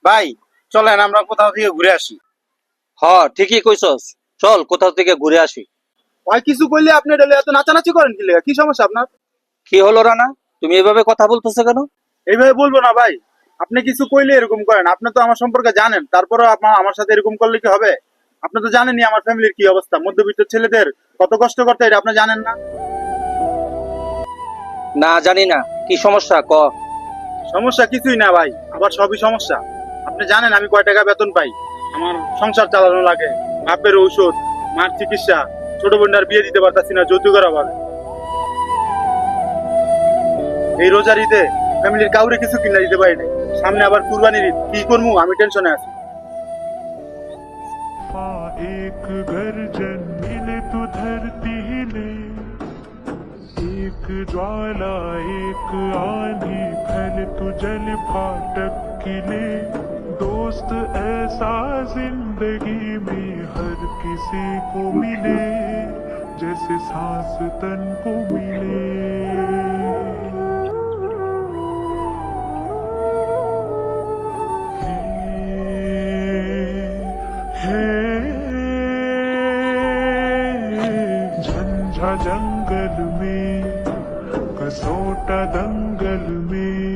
ভাই চলেন আমরা কোথাও থেকে ঘুরে আসি। হ, ঠিকই কইছস, চল কোথাও থেকে ঘুরে আসি। ভাই কিছু কইলে আপনি ডেলে এত নাচানাচি করেন কি লেগা? কি সমস্যা আপনার? কি হলো রানা, তুমি এভাবে কথা বলতেছো কেন? এইভাবে বলবো না ভাই। আপনি কিছু কইলে এরকম করেন, আপনি তো আমার সম্পর্কে জানেন, তারপরেও আপনার আমার সাথে এরকম করলে কি হবে? আপনি তো জানেনই আমার ফ্যামিলির কি অবস্থা, মধ্যবিত্ত ছেলেদের কত কষ্ট করতে, এটা আপনি জানেন না? না, জানি না, কি সমস্যা ক। সমস্যা কিছুই না ভাই, আবার সবই সমস্যা। আপনি জানেন আমি কয় টাকা বেতন পাই? আমার সংসার চালানো লাগে, বাপের ঔষধ, মার চিকিৎসা, ছোট বোনটার বিয়ে দিতে পারতাছি না যৌতুকের অভাবে। এই রোজার ঈদে ফ্যামিলির কাউরে কিছু কিনা দিতে পারি নাই। সামনে আবার কুরবানির ঈদ, কি করবো আমি টেনশনে আছি। एक गर्जन मिले तो धरती हिले, एक ज्वाला एक आंधी फैले तो जल फाटक किले। दोस्त ऐसा जिंदगी में हर किसी को मिले, जैसे सांस तन को मिले। झंझा जंगल में कसोटा दंगल में